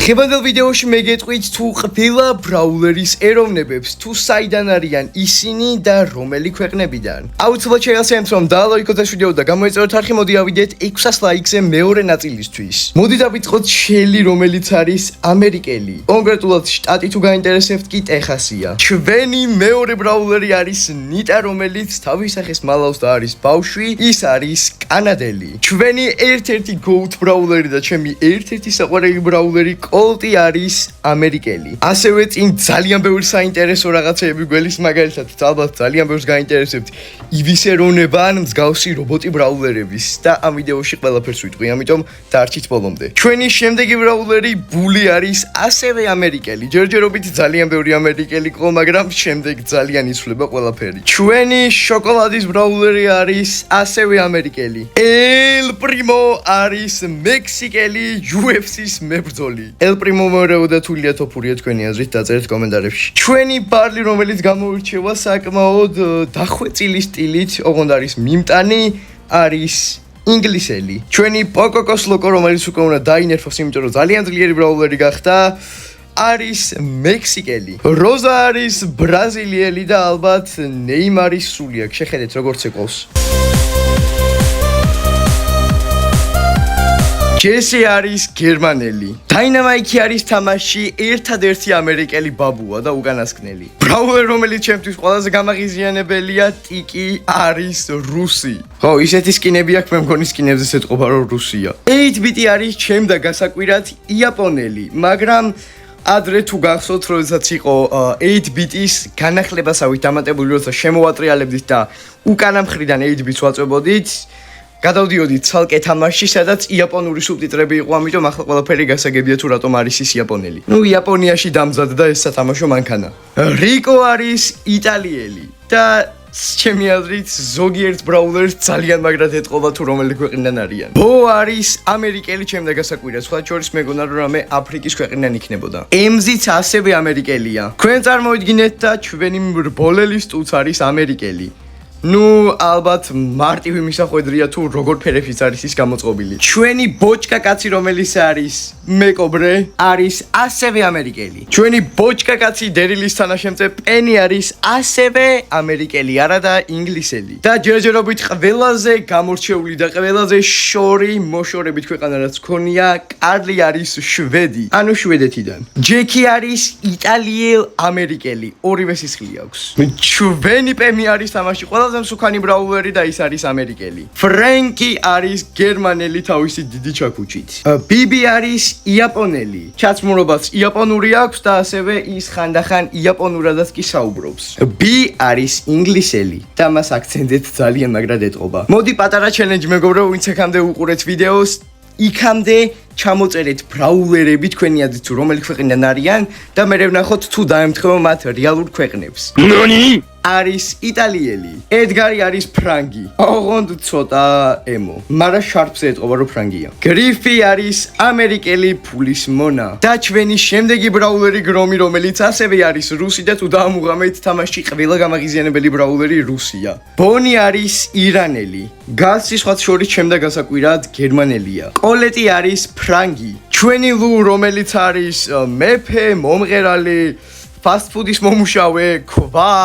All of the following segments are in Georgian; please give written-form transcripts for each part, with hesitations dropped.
ხებადელ ვიდეოში მე გეტყვით თუ ყველა ბრაულერის ეროვნებებს თუ საიდან არიან ისინი და რომელი ქვეყნებიდან. აუცილებლად შეგახსენებთ რომ დაალოიკოთ ეს ვიდეო და გამოეწევათ არხი, მოდი ავიდეთ 600 ლაიქზე მეორე ნაწილისთვის. მოდი დავიწყოთ შელი, რომელიც არის ამერიკელი. კონკრეტულად შტატი თუ გაინტერესებთ კი ტეხასია. ჩვენი მეორე ბრაულერი არის ნიტა, რომელიც თავის სახეს მალავს და არის ბავშვი, ის არის კანადელი. ჩვენი ერთ-ერთი GOAT ბრაულერი და ჩემი ერთ-ერთი საყვარელი ბრაულერი კოლტი არის ამერიკელი. ასევე წინ ძალიან ბევრი საინტერესო რაღაცები გველის, მაგალითად ალბათ ძალიან ბევრს გაინტერესებთ ივის ეროვნება ან მსგავსი რობოტი ბრაულერების და ამ ვიდეოში ყველაფერს ვიტყვი, ამიტომ დარჩით ბოლომდე. ჩვენი შემდეგი ბრაულერი ბული არის ასევე ამერიკელი. ჯერჯერობით ძალიან ბევრი ამერიკელი ყო, მაგრამ შემდეგ ძალიან იცვლება ყველაფერი. ჩვენი შოკოლადის ბრაულერი არის ასევე ამერიკელი. El Primo არის მექსიკელი UFC-ს მებრძოლი. El Primo მეორეო და თულია თოფურია თქვენი აზრით, დაწერეთ კომენტარებში. ჩვენი ბარლი, რომელიც გამოირჩევა საკმაოდ დახვეწილი სტილით, ოღონდ არის მიმტანი, არის ინგლისელი. ჩვენი პოკოკოს ლოკო, რომელიც უკვე უნდა დაინერფოს, იმიტომ რომ ძალიან ძლიერი ბრაულერი გახდა, არის მექსიკელი. როზა არის ბრაზილიელი და ალბათ ნეიმარის სული აქვს. შეხედეთ როგორც ეკოს. ჯესი არის გერმანელი. დაინამაიკი არის თამაში ერთადერთი ამერიკელი ბაბუა და უკანასკნელი. ბრაულერი, რომელიც ჩემთვის ყველაზე გამაღიზიანებელია, ტიკი არის რუსი. ხო, ისეთი სკინები აქვს, მე მგონი სკინებზე ეთყობა რომ რუსია. 8-bit არის ჩემ და გასაკვირად იაპონელი, მაგრამ ადრე თუ გახსოვთ, როდესაც იყო 8-bit-ის განახლებასავით დამატებული, როცა შემოვატრიალებდით და უკანა მხრიდან 8-bit-ს ვაწვებოდით, გადავდიოდით ცალკე თამაში, სადაც იაპონური სუბტიტრები იყო, ამიტომ ახლა ყველაფერი გასაგებია თუ რატომ არის ის იაპონელი. იაპონიაში დამზადდა ეს სათამაშო მანქანა. რიკო არის იტალიელი და ჩემი აზრით ზოგიერთ ბრაულერს ძალიან მაგრად ეთყობა თუ რომელი ქვეყნიდან არიან. ბო არის ამერიკელი, ჩემ და გასაკვირად, სხვა შორის მეგონა რომ რამე აფრიკის ქვეყნიდან იქნებოდა. ემზიც ასევე ამერიკელია. თქვენ წარმოიდგინეთ და ჩვენი რბოლელის ტუც არის ამერიკელი. ალბათ მარტივი მისახვედრია თუ როგორ ფერებშიც არის ის გამოწყობილი. ჩვენი ბოჭკა კაცი, რომელიც არის მეკობრე, არის ასევე ამერიკელი. ჩვენი ბოჭკა კაცი დერილის თანაშემწე პენი არის ასევე ამერიკელი, არა და ინგლისელი. და ჯერჯერობით ყველაზე გამორჩეული და ყველაზე შორი მოშორებით ქვეყანა რაც ქონია, კარლი არის შვედი, ანუ შვედეთიდან. ჯეკი არის იტალიელ ამერიკელი, ორივე სისხლი აქვს. ჩვენი პემი არის თამაში ყველა მსუქანი ბრაულერი და ის არის ამერიკელი. ფრენკი არის გერმანელი თავისი დიდი ჩაქუჩით. ბიბი არის იაპონელი. ჩაცმულობაც იაპონური აქვს და ასევე ის ხანდახან იაპონურადაც კი საუბრობს. ბი არის ინგლისელი და მას აქცენტით ძალიან მაგრად ეთყობა. მოდი პატარა ჩელენჯი მეგობრებო, ვინც აქამდე უყურეთ ვიდეოს, იქამდე ჩამოწერეთ ბრაულერები თქვენი აზრით თუ რომელი ქვეყნიდან არიან და მე ვნახოთ თუ დაემთხვა მათ რეალურ ქვეყნებს. ნონი არის იტალიელი. ედგარი არის ფრანგი. ოღონდ ცოტა ემო, მაგრამ შარფზე ეთყობა რომ ფრანგია. გრიფი არის ამერიკელი ფულის მონა. და ჩვენი შემდეგი ბრაულერი გრომი, რომელიც ასევე არის რუსი და თუ დაამუღამეთ თამაში ყველა გამაღიზიანებელი ბრაულერი რუსია. ბონი არის ირანელი. გასი სხვა შორის ჩემ და გასაკვირად გერმანელია. კოლეტი არის ფრანგი. ჩვენი ლუ, რომელიც არის მეფე, მომღერალი, ფასტფუდის მომუშავე, ქვა,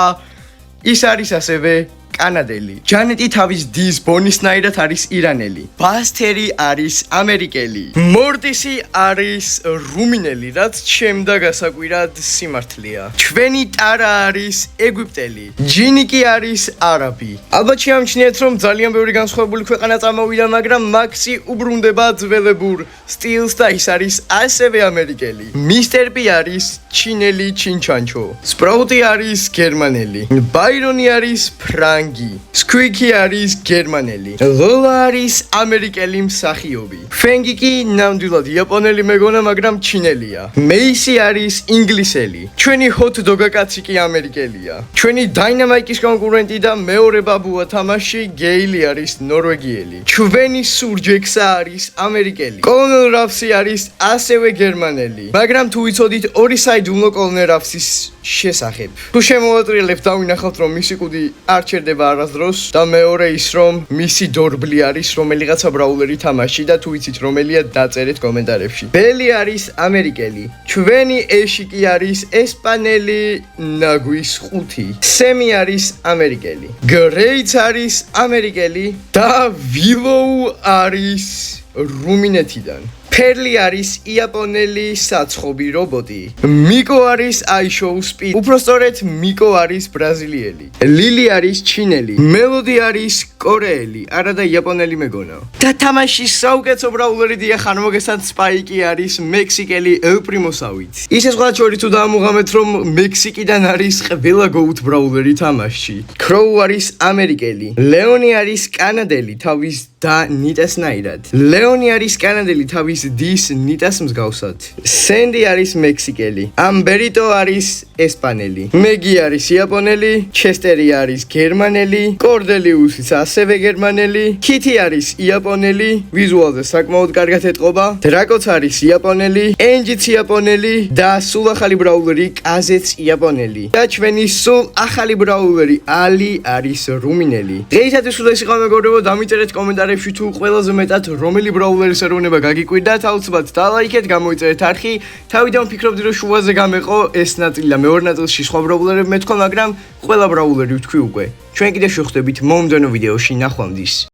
ის არის ასევე კანადელი. ჯანეტი თავის დის ბონისნაირად არის ირანელი. ბასტერი არის ამერიკელი. მორტისი არის რუმინელი, რაც ჩემ და გასაკვირად სიმართლეა. ჩვენი ტარა არის ეგვიპტელი. ჯინიკი არის არაბი. ალბათ შეამჩნიეთ რომ ძალიან ბევრი განსხვავებული ქვეყანა წამოვიდა, მაგრამ მაქსი უბრუნდება ძველებურ სტილს და ის არის ასევე ამერიკელი. მისტერ პი არის ჩინელი ჩინჩანჩო. სპროუტი არის გერმანელი. ბაირონი არის ფრანგი. სკვიკი არის გერმანელი. ლოლა არის ამერიკელი მსახიობი. ფენგი კი ნამდვილად იაპონელი მეგონა, მაგრამ ჩინელია. მეისი არის ინგლისელი. ჩვენი ჰოთ დოგა კაცი კი ამერიკელია. ჩვენი დაინამაიკის კონკურენტი და მეორე ბაბუა თამაში გეილი არის ნორვეგიელი. ჩვენი სურჯექსა არის ამერიკელი. კოლონელ რაფსი არის ასევე გერმანელი. მაგრამ თუ იცოდით ორი საიდუმლო კოლონელ რაფსის შესახებ. თუ შემოვატრიალებთ, დავინახავთ რომ მისი კუდი არ ჩერდება იხდება არასდროს და მეორე ის რომ მისი დორბლი არის რომელიღაცა ბრაულერი თამაში და თუ იცით რომელია დაწერეთ კომენტარებში. ბელი არის ამერიკელი. ჩვენი ეში კი არის ესპანელი ნაგვის 5. სემი არის ამერიკელი. გრეიც არის ამერიკელი და ვილოუ არის რუმინეთიდან. ფერლი არის იაპონელი საცხობი რობოტი. მიკო არის აიშოუ სპი. უпростоრეთ მიკო არის ბრაზილიელი. ლილი არის ჩინელი. მელოდი არის კორეელი. არა და იაპონელი მეგონა. და თამაშის საუკეთესო ბრაულერი დიახ არ მოგესალმთ სპაიკი არის მექსიკელი ელ პრიმოსავით. ისე სხვა შორის თუ დაამუღამეთ რომ მექსიკიდან არის ყველა გოუთ ბრაულერი თამაშში. კროუ არის ამერიკელი. ლეონი არის კანადელი თავის და ნიტასნაირად. ლეონი არის კანადელი თავის დის ნიტას მსგავსად. სენდი არის მექსიკელი. ამბერიტო არის ესპანელი. მეგი არის იაპონელი. ჩესტერი არის გერმანელი. კორდელიუსიც ასევე გერმანელი. კიტი არის იაპონელი. ვიზუალზე საკმაოდ კარგად ეტყობა. დრაკოც არის იაპონელი. ენჯიც იაპონელი და სულ ახალი ბრაულერი კაზეც იაპონელი. და ჩვენი სულ ახალი ბრაულერი ალი არის რუმინელი. დღეისათვის სულ ეს იყო მეგობრებო, დამიწერეთ კომენტარებში თუ ყველაზე მეტად რომელი ბრაულერის ეროვნება გაგიკვირდა. თავისუფლად დალაიქეთ, გამოიწერეთ არხი. თავიდან ვფიქრობდი რომ შუაზე გამეყო ეს ნაწილი და მეორე ნაწილში სხვა ბრაულერები მეთქვა, მაგრამ ყველა ბრაულერი ვთქვი უკვე. ჩვენ კიდევ შევხვდებით მომდევნო ვიდეოში. ნახვამდის.